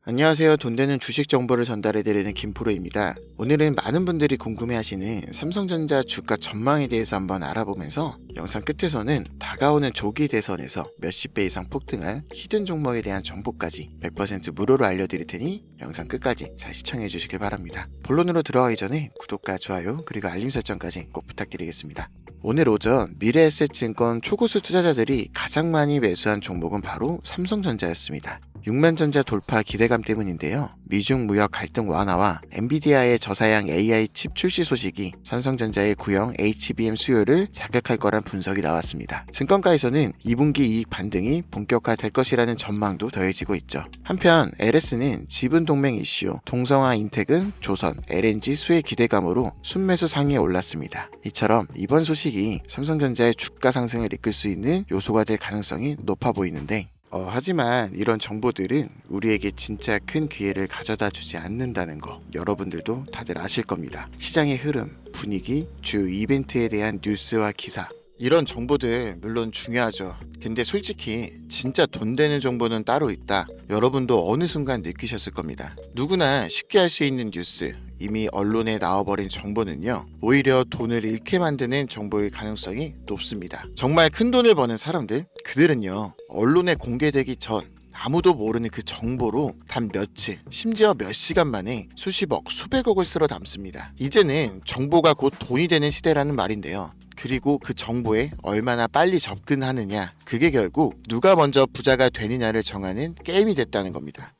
안녕하세요. 돈 되는 주식 정보를 전달해드리는 김프로입니다. 오늘은 많은 분들이 궁금해하시는 삼성전자 주가 전망에 대해서 한번 알아보면서 영상 끝에서는 다가오는 조기 대선에서 몇십 배 이상 폭등할 히든 종목에 대한 정보까지 100% 무료로 알려드릴 테니 영상 끝까지 잘 시청해 주시길 바랍니다. 본론으로 들어가기 전에 구독과 좋아요 그리고 알림 설정까지 꼭 부탁드리겠습니다. 오늘 오전 미래에셋증권 초고수 투자자들이 가장 많이 매수한 종목은 바로 삼성전자였습니다. 6만 전자 돌파 기대감 때문인데요. 미중 무역 갈등 완화와 엔비디아의 저사양 AI 칩 출시 소식이 삼성전자의 구형 HBM 수요를 자극할 거란 분석이 나왔습니다. 증권가에서는 2분기 이익 반등이 본격화될 것이라는 전망도 더해지고 있죠. 한편 LS는 지분 동맹 이슈, 동성화 인텍은 조선, LNG 수혜 기대감으로 순매수 상위에 올랐습니다. 이처럼 이번 소식이 삼성전자의 주가 상승을 이끌 수 있는 요소가 될 가능성이 높아 보이는데 하지만 이런 정보들은 우리에게 진짜 큰 기회를 가져다 주지 않는다는 거 여러분들도 다들 아실 겁니다. 시장의 흐름, 분위기, 주요 이벤트에 대한 뉴스와 기사 이런 정보들 물론 중요하죠. 근데 솔직히 진짜 돈 되는 정보는 따로 있다. 여러분도 어느 순간 느끼셨을 겁니다. 누구나 쉽게 할 수 있는 뉴스, 이미 언론에 나와버린 정보는요, 오히려 돈을 잃게 만드는 정보일 가능성이 높습니다. 정말 큰 돈을 버는 사람들, 그들은요, 언론에 공개되기 전 아무도 모르는 그 정보로 단 며칠, 심지어 몇 시간 만에 수십억, 수백억을 쓸어 담습니다. 이제는 정보가 곧 돈이 되는 시대라는 말인데요. 그리고 그 정보에 얼마나 빨리 접근하느냐, 그게 결국 누가 먼저 부자가 되느냐를 정하는 게임이 됐다는 겁니다.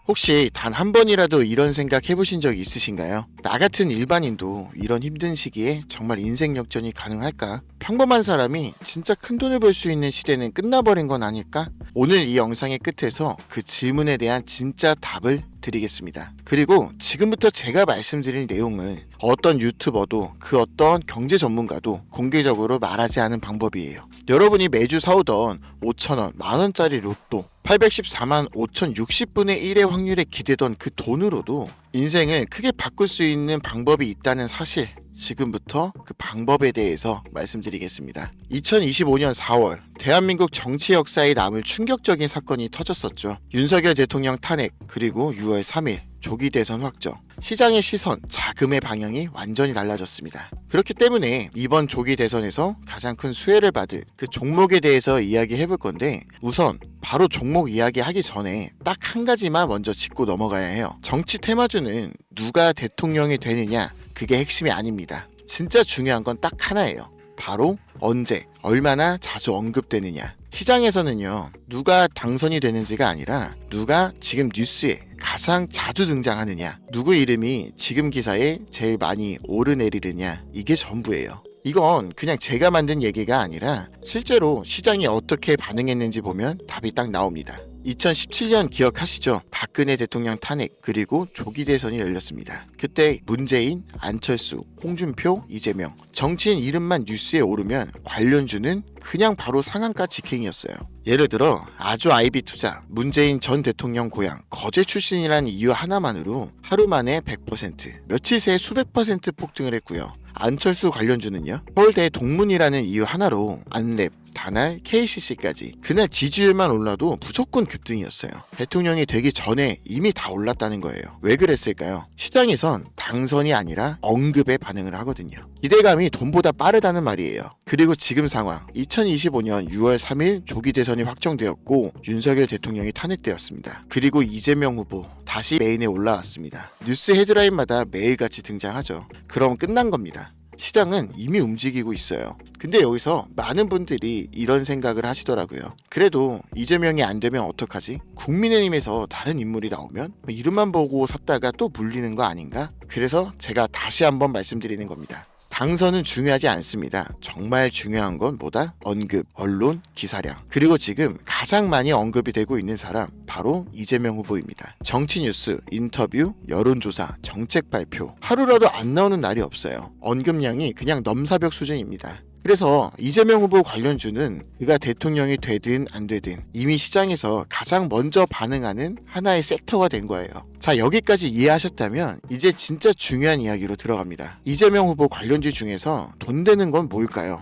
혹시 단 한 번이라도 이런 생각 해보신 적 있으신가요? 나 같은 일반인도 이런 힘든 시기에 정말 인생 역전이 가능할까? 평범한 사람이 진짜 큰 돈을 벌 수 있는 시대는 끝나버린 건 아닐까? 오늘 이 영상의 끝에서 그 질문에 대한 진짜 답을 드리겠습니다. 그리고 지금부터 제가 말씀드릴 내용을 어떤 유튜버도 그 어떤 경제 전문가도 공개적으로 말하지 않은 방법이에요. 여러분이 매주 사오던 5,000원, 만원짜리 로또 814만 5,060분의 1의 확률에 기대던 그 돈으로도 인생을 크게 바꿀 수 있는 방법이 있다는 사실, 지금부터 그 방법에 대해서 말씀드리겠습니다. 2025년 4월 대한민국 정치 역사에 남을 충격적인 사건이 터졌었죠. 윤석열 대통령 탄핵, 그리고 6월 3일 조기 대선 확정. 시장의 시선, 자금의 방향이 완전히 달라졌습니다. 그렇기 때문에 이번 조기 대선에서 가장 큰 수혜를 받을 그 종목에 대해서 이야기해 볼 건데, 우선 바로 종목 이야기하기 전에 딱 한 가지만 먼저 짚고 넘어가야 해요. 정치 테마주는 누가 대통령이 되느냐, 그게 핵심이 아닙니다. 진짜 중요한 건 딱 하나예요. 바로 언제, 얼마나 자주 언급되느냐. 시장에서는요, 누가 당선이 되는지가 아니라 누가 지금 뉴스에 가장 자주 등장하느냐, 누구 이름이 지금 기사에 제일 많이 오르내리느냐, 이게 전부예요. 이건 그냥 제가 만든 얘기가 아니라 실제로 시장이 어떻게 반응했는지 보면 답이 딱 나옵니다. 2017년 기억하시죠? 박근혜 대통령 탄핵, 그리고 조기 대선이 열렸습니다. 그때 문재인, 안철수, 홍준표, 이재명, 정치인 이름만 뉴스에 오르면 관련주는 그냥 바로 상한가 직행이었어요. 예를 들어 아주 아이비 투자, 문재인 전 대통령 고향 거제 출신이라는 이유 하나만으로 하루 만에 100%, 며칠 새에 수백 % 폭등을 했고요. 안철수 관련주는요, 서울대 동문이라는 이유 하나로 안랩, 다날, KCC까지 그날 지지율만 올라도 무조건 급등이었어요. 대통령이 되기 전에 이미 다 올랐다는 거예요. 왜 그랬을까요? 시장에선 당선이 아니라 언급에 반응을 하거든요. 기대감이 돈보다 빠르다는 말이에요. 그리고 지금 상황, 2025년 6월 3일 조기 대선이 확정되었고 윤석열 대통령이 탄핵되었습니다. 그리고 이재명 후보 다시 메인에 올라왔습니다. 뉴스 헤드라인마다 매일같이 등장하죠. 그럼 끝난 겁니다. 시장은 이미 움직이고 있어요. 근데 여기서 많은 분들이 이런 생각을 하시더라고요. 그래도 이재명이 안 되면 어떡하지? 국민의힘에서 다른 인물이 나오면 이름만 보고 샀다가 또 물리는 거 아닌가? 그래서 제가 다시 한번 말씀드리는 겁니다. 당선은 중요하지 않습니다. 정말 중요한 건 뭐다? 언급, 언론, 기사량. 그리고 지금 가장 많이 언급이 되고 있는 사람, 바로 이재명 후보입니다. 정치 뉴스, 인터뷰, 여론조사, 정책 발표, 하루라도 안 나오는 날이 없어요. 언급량이 그냥 넘사벽 수준입니다. 그래서 이재명 후보 관련주는 그가 대통령이 되든 안 되든 이미 시장에서 가장 먼저 반응하는 하나의 섹터가 된 거예요. 자, 여기까지 이해하셨다면 이제 진짜 중요한 이야기로 들어갑니다. 이재명 후보 관련주 중에서 돈 되는 건 뭘까요?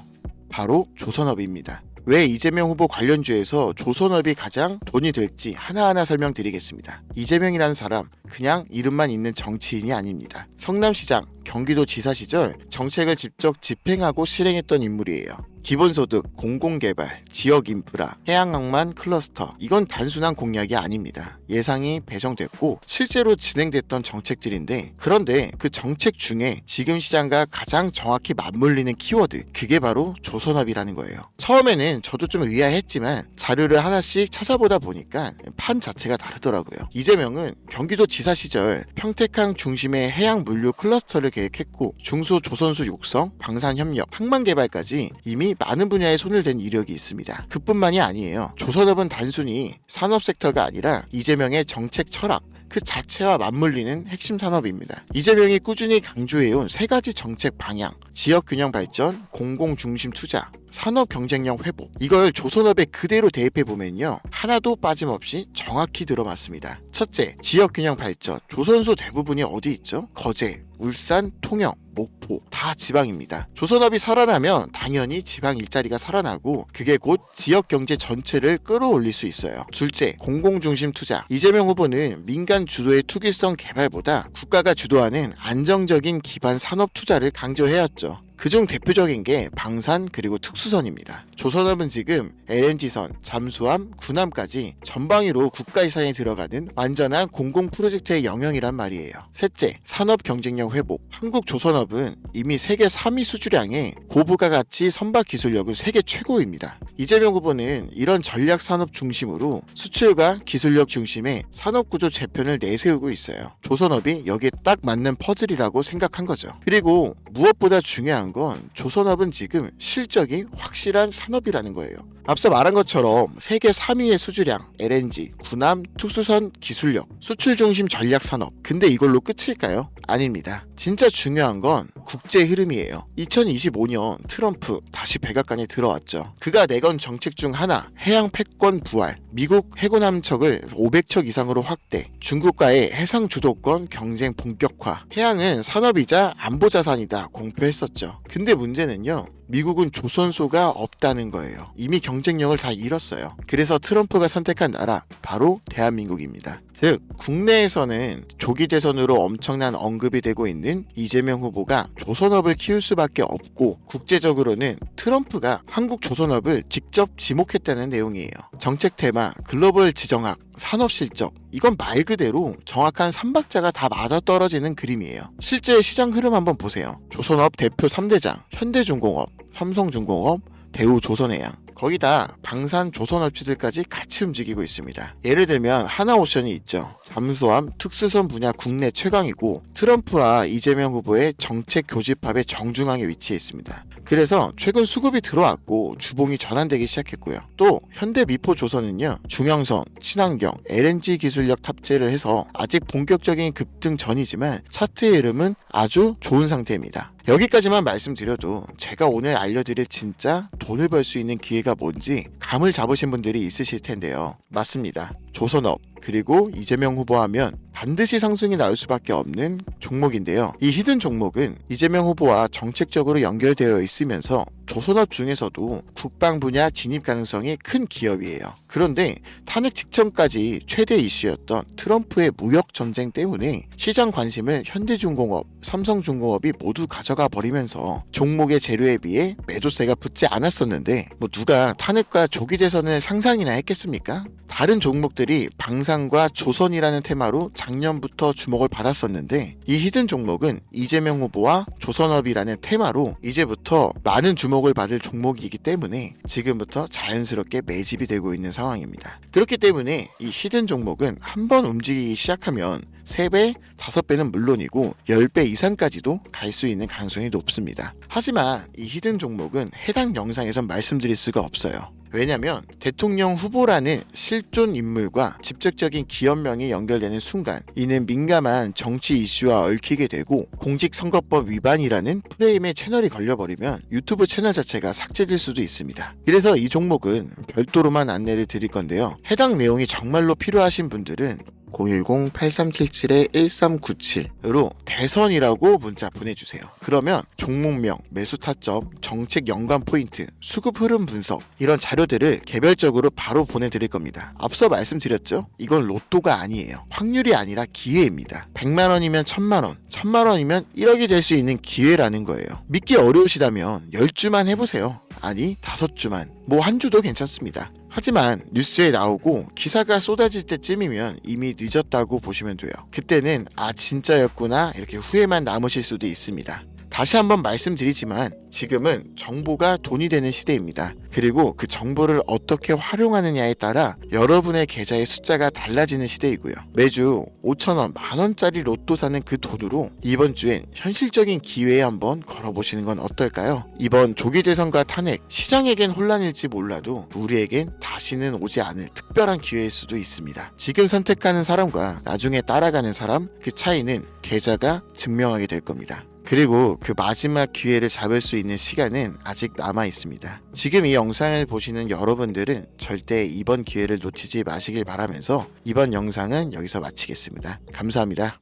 바로 조선업입니다. 왜 이재명 후보 관련주에서 조선업이 가장 돈이 될지 하나하나 설명드리겠습니다. 이재명이라는 사람 그냥 이름만 있는 정치인이 아닙니다. 성남시장, 경기도지사 시절 정책을 직접 집행하고 실행했던 인물이에요. 기본소득, 공공개발, 지역인프라, 해양항만 클러스터, 이건 단순한 공약이 아닙니다. 예상이 배정됐고 실제로 진행됐던 정책들인데, 그런데 그 정책 중에 지금 시장과 가장 정확히 맞물리는 키워드, 그게 바로 조선업이라는 거예요. 처음에는 저도 좀 의아했지만 자료를 하나씩 찾아보다 보니까 판 자체가 다르더라고요. 이재명은 경기도지사 시절 평택항 중심의 해양물류 클러스터를 계획했고, 중소조선수 육성, 방산협력, 항만개발까지 이미 많은 분야에 손을 댄 이력이 있습니다. 그뿐만이 아니에요. 조선업은 단순히 산업 섹터가 아니라 이재명의 정책 철학 그 자체와 맞물리는 핵심 산업입니다. 이재명이 꾸준히 강조해온 세 가지 정책 방향, 지역균형 발전, 공공중심 투자, 산업 경쟁력 회복, 이걸 조선업에 그대로 대입해보면요, 하나도 빠짐없이 정확히 들어맞습니다. 첫째, 지역균형 발전. 조선소 대부분이 어디 있죠? 거제, 울산, 통영, 목포, 다 지방입니다. 조선업이 살아나면 당연히 지방 일자리가 살아나고 그게 곧 지역 경제 전체를 끌어올릴 수 있어요. 둘째, 공공중심 투자. 이재명 후보는 민간 주도의 투기성 개발보다 국가가 주도하는 안정적인 기반 산업 투자를 강조해왔죠. 그중 대표적인 게 방산 그리고 특수선입니다. 조선업은 지금 LNG선, 잠수함, 군함까지 전방위로 국가 예산에 들어가는 완전한 공공 프로젝트의 영역이란 말이에요. 셋째, 산업 경쟁력 회복. 한국 조선업은 이미 세계 3위 수주량의 고부가 가치 선박 기술력은 세계 최고입니다. 이재명 후보는 이런 전략 산업 중심으로 수출과 기술력 중심의 산업구조 재편을 내세우고 있어요. 조선업이 여기에 딱 맞는 퍼즐이라고 생각한 거죠. 그리고 무엇보다 중요한 건 조선업은 지금 실적이 확실한 산업이라는 거예요. 앞서 말한 것처럼 세계 3위의 수주량, LNG, 군함, 특수선 기술력, 수출 중심 전략 산업. 근데 이걸로 끝일까요? 아닙니다. 진짜 중요한 건 국제 흐름이에요. 2025년 트럼프 다시 백악관에 들어왔죠. 그가 내건 정책 중 하나, 해양 패권 부활, 미국 해군 함척을 500척 이상으로 확대, 중국과의 해상 주도권 경쟁 본격화, 해양은 산업이자 안보 자산이다 공표했었죠. 근데 문제는요, 미국은 조선소가 없다는 거예요. 이미 경쟁력을 다 잃었어요. 그래서 트럼프가 선택한 나라 바로 대한민국입니다. 즉 국내에서는 조기 대선으로 엄청난 언급이 되고 있는 이재명 후보가 조선업을 키울 수밖에 없고, 국제적으로는 트럼프가 한국 조선업을 직접 지목했다는 내용이에요. 정책 테마, 글로벌 지정학, 산업 실적, 이건 말 그대로 정확한 3박자가 다 맞아떨어지는 그림이에요. 실제 시장 흐름 한번 보세요. 조선업 대표 3대장, 현대중공업, 삼성중공업, 대우조선해양, 거기다 방산 조선업체들까지 같이 움직이고 있습니다. 예를 들면 하나오션이 있죠. 잠수함, 특수선 분야 국내 최강이고 트럼프와 이재명 후보의 정책 교집합의 정중앙에 위치해 있습니다. 그래서 최근 수급이 들어왔고 주봉이 전환되기 시작했고요. 또 현대미포조선은요, 중형선, 친환경, LNG 기술력 탑재를 해서 아직 본격적인 급등 전이지만 차트의 흐름은 아주 좋은 상태입니다. 여기까지만 말씀드려도 제가 오늘 알려드릴 진짜 돈을 벌 수 있는 기회가 뭔지 감을 잡으신 분들이 있으실 텐데요. 맞습니다. 조선업, 그리고 이재명 후보 하면 반드시 상승이 나올 수밖에 없는 종목인데요. 이 히든 종목은 이재명 후보와 정책적으로 연결되어 있으면서 조선업 중에서도 국방 분야 진입 가능성이 큰 기업이에요. 그런데 탄핵 직전까지 최대 이슈였던 트럼프의 무역 전쟁 때문에 시장 관심을 현대중공업, 삼성중공업이 모두 가져가 버리면서 종목의 재료에 비해 매도세가 붙지 않았었는데, 누가 탄핵과 조기 대선을 상상이나 했겠습니까? 다른 종목들이 방산과 조선이라는 테마로 작년부터 주목을 받았었는데, 이 히든 종목은 이재명 후보와 조선업이라는 테마로 이제부터 많은 주목을 받을 종목이기 때문에 지금부터 자연스럽게 매집이 되고 있는 상황입니다. 그렇기 때문에 이 히든 종목은 한번 움직이기 시작하면 3배, 5배는 물론이고 10배 이상까지도 갈 수 있는 가능성이 높습니다. 하지만 이 히든 종목은 해당 영상에선 말씀드릴 수가 없어요. 왜냐면 대통령 후보라는 실존 인물과 직접적인 기업명이 연결되는 순간 이는 민감한 정치 이슈와 얽히게 되고 공직선거법 위반이라는 프레임에 채널이 걸려버리면 유튜브 채널 자체가 삭제될 수도 있습니다. 그래서 이 종목은 별도로만 안내를 드릴 건데요. 해당 내용이 정말로 필요하신 분들은 010-8377-1397으로 대선이라고 문자 보내주세요. 그러면 종목명, 매수 타점, 정책 연관 포인트, 수급 흐름 분석 이런 자료들을 개별적으로 바로 보내드릴 겁니다. 앞서 말씀드렸죠? 이건 로또가 아니에요. 확률이 아니라 기회입니다. 100만원이면 1000만원, 1000만원이면 1억이 될 수 있는 기회라는 거예요. 믿기 어려우시다면 10주만 해보세요. 아니 5주만, 뭐 한 주도 괜찮습니다. 하지만 뉴스에 나오고 기사가 쏟아질 때쯤이면 이미 늦었다고 보시면 돼요. 그때는 아 진짜였구나 이렇게 후회만 남으실 수도 있습니다. 다시 한번 말씀드리지만 지금은 정보가 돈이 되는 시대입니다. 그리고 그 정보를 어떻게 활용하느냐에 따라 여러분의 계좌의 숫자가 달라지는 시대이고요. 매주 5,000원, 만원짜리 로또 사는 그 돈으로 이번 주엔 현실적인 기회에 한번 걸어보시는 건 어떨까요? 이번 조기 대선과 탄핵, 시장에겐 혼란일지 몰라도 우리에겐 다시는 오지 않을 특별한 기회일 수도 있습니다. 지금 선택하는 사람과 나중에 따라가는 사람, 그 차이는 계좌가 증명하게 될 겁니다. 그리고 그 마지막 기회를 잡을 수 있는 시간은 아직 남아 있습니다. 지금 이 영상을 보시는 여러분들은 절대 이번 기회를 놓치지 마시길 바라면서 이번 영상은 여기서 마치겠습니다. 감사합니다.